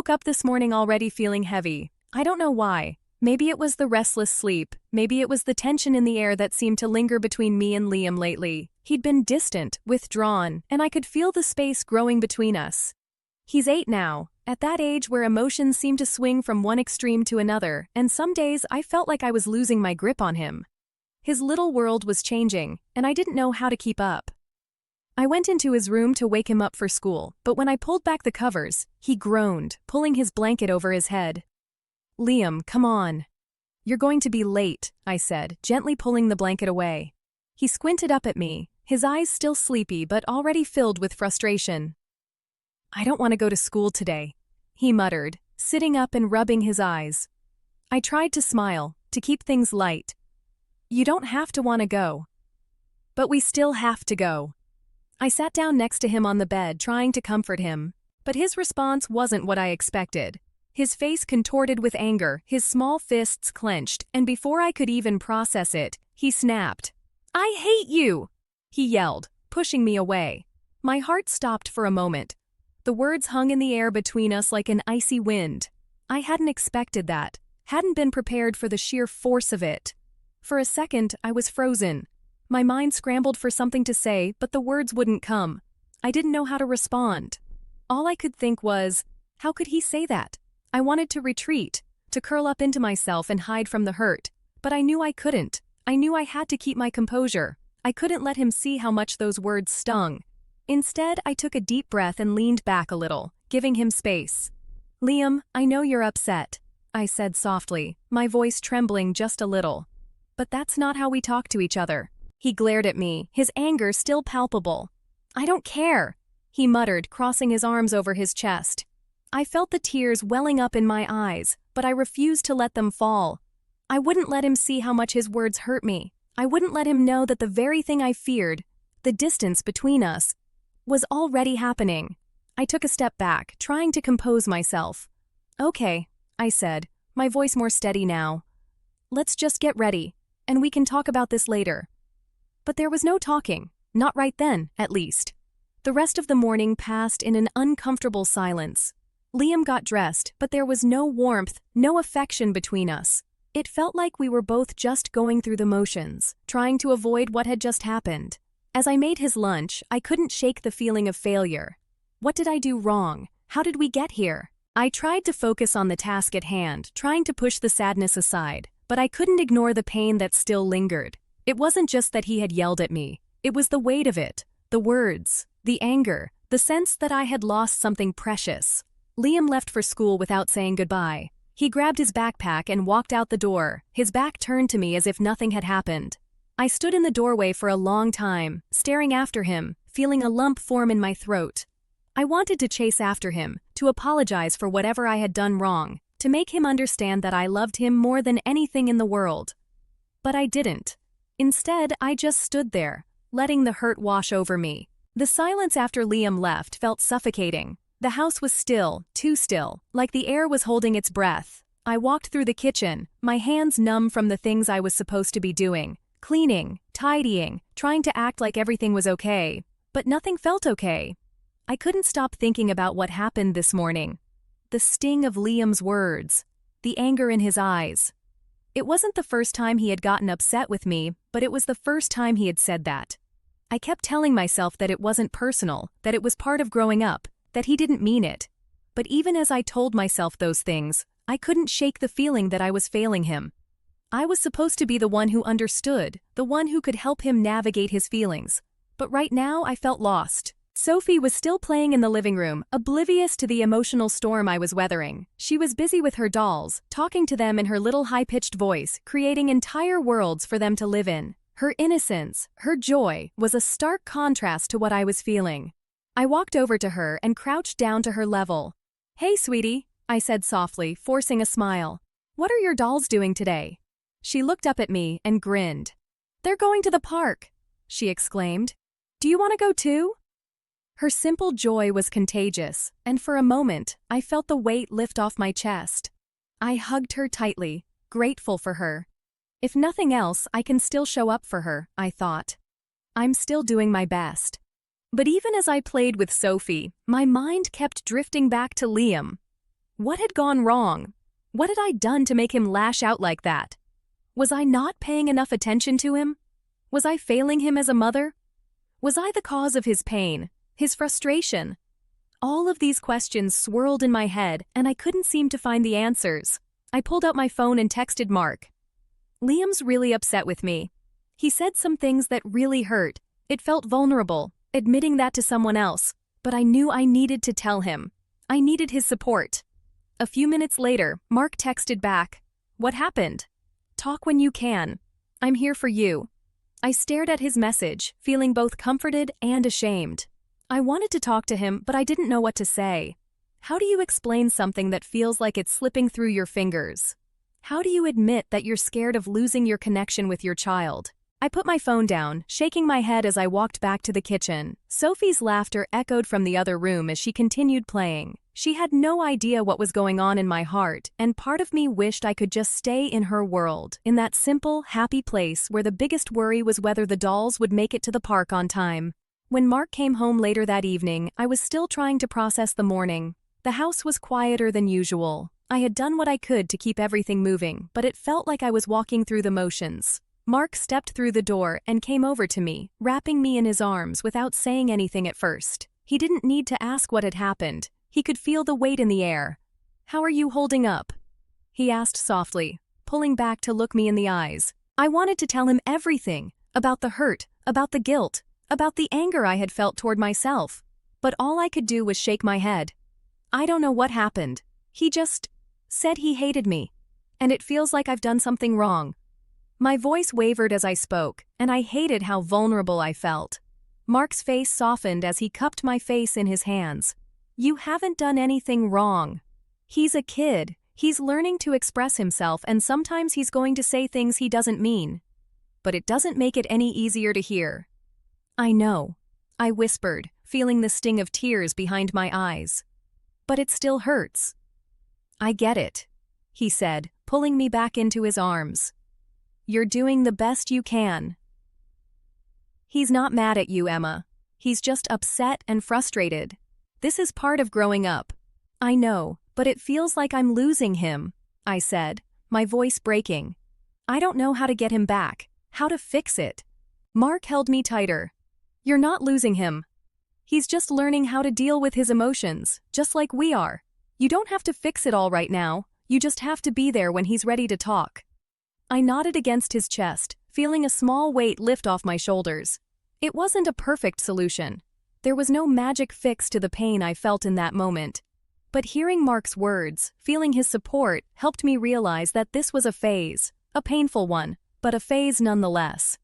woke up this morning already feeling heavy. I don't know why. Maybe it was the restless sleep, maybe it was the tension in the air that seemed to linger between me and Liam lately. He'd been distant, withdrawn, and I could feel the space growing between us. He's 8 now, at that age where emotions seem to swing from one extreme to another, and some days I felt like I was losing my grip on him. His little world was changing, and I didn't know how to keep up. I went into his room to wake him up for school, but when I pulled back the covers, he groaned, pulling his blanket over his head. "Liam, come on." "You're going to be late," I said, gently pulling the blanket away. He squinted up at me, his eyes still sleepy but already filled with frustration. "I don't want to go to school today," he muttered, sitting up and rubbing his eyes. I tried to smile, to keep things light. "You don't have to want to go." "But we still have to go." I sat down next to him on the bed, trying to comfort him. But his response wasn't what I expected. His face contorted with anger, his small fists clenched, and before I could even process it, he snapped. "I hate you!" he yelled, pushing me away. My heart stopped for a moment. The words hung in the air between us like an icy wind. I hadn't expected that, hadn't been prepared for the sheer force of it. For a second, I was frozen. My mind scrambled for something to say, but the words wouldn't come. I didn't know how to respond. All I could think was, how could he say that? I wanted to retreat, to curl up into myself and hide from the hurt, but I knew I couldn't. I knew I had to keep my composure. I couldn't let him see how much those words stung. Instead, I took a deep breath and leaned back a little, giving him space. "Liam, I know you're upset," I said softly, my voice trembling just a little. "But that's not how we talk to each other." He glared at me, his anger still palpable. "I don't care," he muttered, crossing his arms over his chest. I felt the tears welling up in my eyes, but I refused to let them fall. I wouldn't let him see how much his words hurt me. I wouldn't let him know that the very thing I feared, the distance between us, was already happening. I took a step back, trying to compose myself. "Okay," I said, my voice more steady now. "Let's just get ready, and we can talk about this later." But there was no talking, not right then, at least. The rest of the morning passed in an uncomfortable silence. Liam got dressed, but there was no warmth, no affection between us. It felt like we were both just going through the motions, trying to avoid what had just happened. As I made his lunch, I couldn't shake the feeling of failure. What did I do wrong? How did we get here? I tried to focus on the task at hand, trying to push the sadness aside, but I couldn't ignore the pain that still lingered. It wasn't just that he had yelled at me. It was the weight of it, the words, the anger, the sense that I had lost something precious. Liam left for school without saying goodbye. He grabbed his backpack and walked out the door, his back turned to me as if nothing had happened. I stood in the doorway for a long time, staring after him, feeling a lump form in my throat. I wanted to chase after him, to apologize for whatever I had done wrong, to make him understand that I loved him more than anything in the world. But I didn't. Instead, I just stood there, letting the hurt wash over me. The silence after Liam left felt suffocating. The house was still, too still, like the air was holding its breath. I walked through the kitchen, my hands numb from the things I was supposed to be doing. Cleaning, tidying, trying to act like everything was okay. But nothing felt okay. I couldn't stop thinking about what happened this morning. The sting of Liam's words. The anger in his eyes. It wasn't the first time he had gotten upset with me, but it was the first time he had said that. I kept telling myself that it wasn't personal, that it was part of growing up, that he didn't mean it. But even as I told myself those things, I couldn't shake the feeling that I was failing him. I was supposed to be the one who understood, the one who could help him navigate his feelings. But right now I felt lost. Sophie was still playing in the living room, oblivious to the emotional storm I was weathering. She was busy with her dolls, talking to them in her little high-pitched voice, creating entire worlds for them to live in. Her innocence, her joy, was a stark contrast to what I was feeling. I walked over to her and crouched down to her level. "Hey, sweetie," I said softly, forcing a smile. "What are your dolls doing today?" She looked up at me and grinned. "They're going to the park," she exclaimed. "Do you want to go too?" Her simple joy was contagious, and for a moment, I felt the weight lift off my chest. I hugged her tightly, grateful for her. If nothing else, I can still show up for her, I thought. I'm still doing my best. But even as I played with Sophie, my mind kept drifting back to Liam. What had gone wrong? What had I done to make him lash out like that? Was I not paying enough attention to him? Was I failing him as a mother? Was I the cause of his pain, his frustration? All of these questions swirled in my head, and I couldn't seem to find the answers. I pulled out my phone and texted Mark. Liam's really upset with me. He said some things that really hurt. It felt vulnerable, admitting that to someone else, but I knew I needed to tell him. I needed his support. A few minutes later, Mark texted back, "What happened? Talk when you can. I'm here for you." I stared at his message, feeling both comforted and ashamed. I wanted to talk to him, but I didn't know what to say. How do you explain something that feels like it's slipping through your fingers? How do you admit that you're scared of losing your connection with your child? I put my phone down, shaking my head as I walked back to the kitchen. Sophie's laughter echoed from the other room as she continued playing. She had no idea what was going on in my heart, and part of me wished I could just stay in her world, in that simple, happy place where the biggest worry was whether the dolls would make it to the park on time. When Mark came home later that evening, I was still trying to process the morning. The house was quieter than usual. I had done what I could to keep everything moving, but it felt like I was walking through the motions. Mark stepped through the door and came over to me, wrapping me in his arms without saying anything at first. He didn't need to ask what had happened. He could feel the weight in the air. "How are you holding up?" he asked softly, pulling back to look me in the eyes. I wanted to tell him everything, about the hurt, about the guilt, about the anger I had felt toward myself. But all I could do was shake my head. I don't know what happened. He just said he hated me, and it feels like I've done something wrong. My voice wavered as I spoke, and I hated how vulnerable I felt. Mark's face softened as he cupped my face in his hands. "You haven't done anything wrong. He's a kid. He's learning to express himself, and sometimes he's going to say things he doesn't mean. But it doesn't make it any easier to hear." "I know," I whispered, feeling the sting of tears behind my eyes. "But it still hurts." "I get it," he said, pulling me back into his arms. "You're doing the best you can." "He's not mad at you, Emma. He's just upset and frustrated. This is part of growing up." "I know, but it feels like I'm losing him," I said, my voice breaking. "I don't know how to get him back, how to fix it." Mark held me tighter. "You're not losing him. He's just learning how to deal with his emotions, just like we are. You don't have to fix it all right now, you just have to be there when he's ready to talk." I nodded against his chest, feeling a small weight lift off my shoulders. It wasn't a perfect solution. There was no magic fix to the pain I felt in that moment. But hearing Mark's words, feeling his support, helped me realize that this was a phase, a painful one, but a phase nonetheless.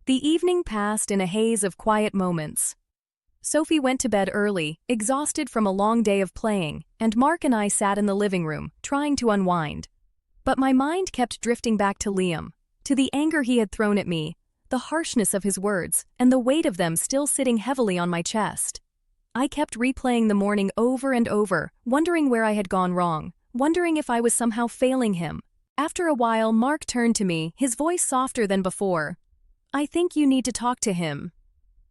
The evening passed in a haze of quiet moments. Sophie went to bed early, exhausted from a long day of playing, and Mark and I sat in the living room, trying to unwind. But my mind kept drifting back to Liam, to the anger he had thrown at me, the harshness of his words, and the weight of them still sitting heavily on my chest. I kept replaying the morning over and over, wondering where I had gone wrong, wondering if I was somehow failing him. After a while, Mark turned to me, his voice softer than before. "I think you need to talk to him.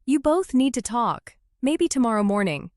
You both need to talk. Maybe tomorrow morning.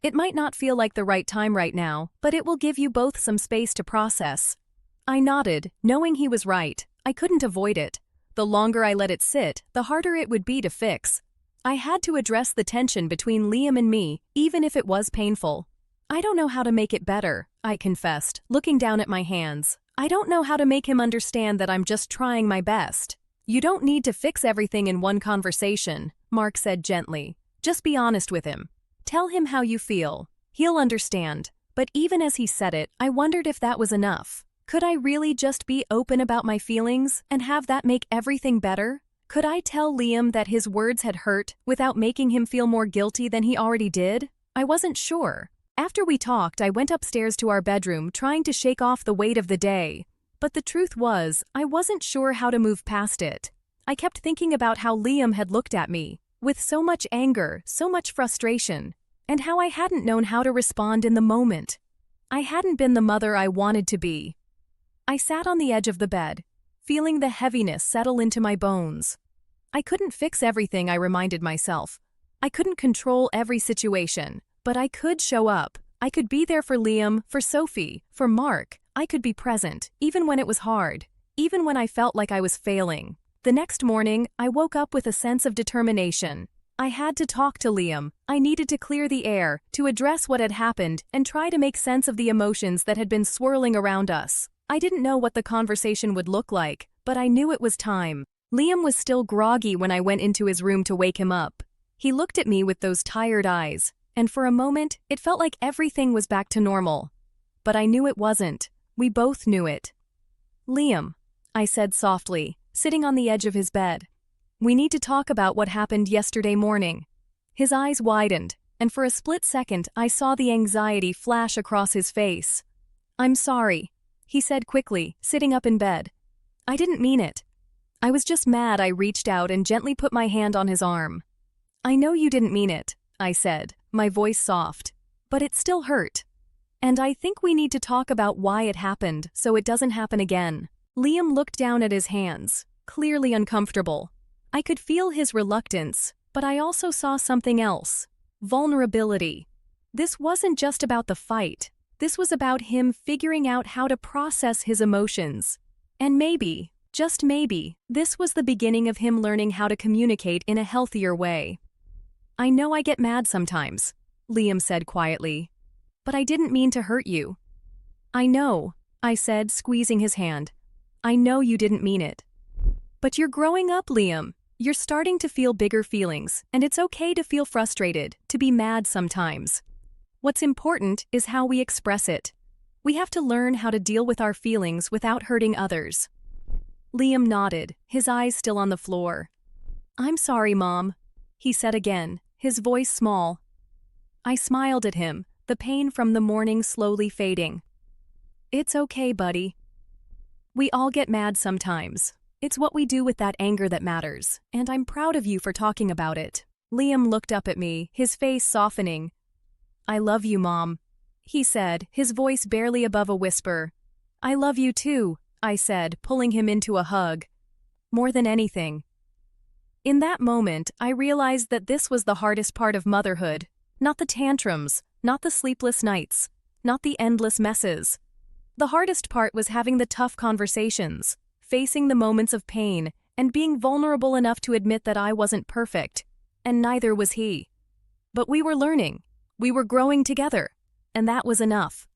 It might not feel like the right time right now, but it will give you both some space to process." I nodded, knowing he was right. I couldn't avoid it. The longer I let it sit, the harder it would be to fix. I had to address the tension between Liam and me, even if it was painful. "I don't know how to make it better," I confessed, looking down at my hands. "I don't know how to make him understand that I'm just trying my best." "You don't need to fix everything in one conversation," Mark said gently. "Just be honest with him. Tell him how you feel. He'll understand." But even as he said it, I wondered if that was enough. Could I really just be open about my feelings and have that make everything better? Could I tell Liam that his words had hurt without making him feel more guilty than he already did? I wasn't sure. After we talked, I went upstairs to our bedroom trying to shake off the weight of the day. But the truth was, I wasn't sure how to move past it. I kept thinking about how Liam had looked at me, with so much anger, so much frustration, and how I hadn't known how to respond in the moment. I hadn't been the mother I wanted to be. I sat on the edge of the bed, feeling the heaviness settle into my bones. I couldn't fix everything, I reminded myself. I couldn't control every situation, but I could show up. I could be there for Liam, for Sophie, for Mark. I could be present, even when it was hard, even when I felt like I was failing. The next morning, I woke up with a sense of determination. I had to talk to Liam. I needed to clear the air, to address what had happened, and try to make sense of the emotions that had been swirling around us. I didn't know what the conversation would look like, but I knew it was time. Liam was still groggy when I went into his room to wake him up. He looked at me with those tired eyes, and for a moment, it felt like everything was back to normal. But I knew it wasn't. We both knew it. "Liam," I said softly, sitting on the edge of his bed. "We need to talk about what happened yesterday morning." His eyes widened, and for a split second I saw the anxiety flash across his face. "I'm sorry," he said quickly, sitting up in bed. "I didn't mean it. I was just mad." I reached out and gently put my hand on his arm. "I know you didn't mean it," I said, my voice soft. "But it still hurt. And I think we need to talk about why it happened so it doesn't happen again." Liam looked down at his hands, clearly uncomfortable. I could feel his reluctance, but I also saw something else. Vulnerability. This wasn't just about the fight. This was about him figuring out how to process his emotions. And maybe, just maybe, this was the beginning of him learning how to communicate in a healthier way. "I know I get mad sometimes," Liam said quietly. "But I didn't mean to hurt you." "I know," I said, squeezing his hand. "I know you didn't mean it. But you're growing up, Liam. You're starting to feel bigger feelings, and it's okay to feel frustrated, to be mad sometimes. What's important is how we express it. We have to learn how to deal with our feelings without hurting others." Liam nodded, his eyes still on the floor. "I'm sorry, Mom," he said again, his voice small. I smiled at him, the pain from the morning slowly fading. "It's okay, buddy. We all get mad sometimes. It's what we do with that anger that matters, and I'm proud of you for talking about it." Liam looked up at me, his face softening. "I love you, Mom," he said, his voice barely above a whisper. "I love you too," I said, pulling him into a hug. "More than anything." In that moment, I realized that this was the hardest part of motherhood. Not the tantrums, not the sleepless nights, not the endless messes. The hardest part was having the tough conversations, facing the moments of pain, and being vulnerable enough to admit that I wasn't perfect, and neither was he. But we were learning. We were growing together, and that was enough.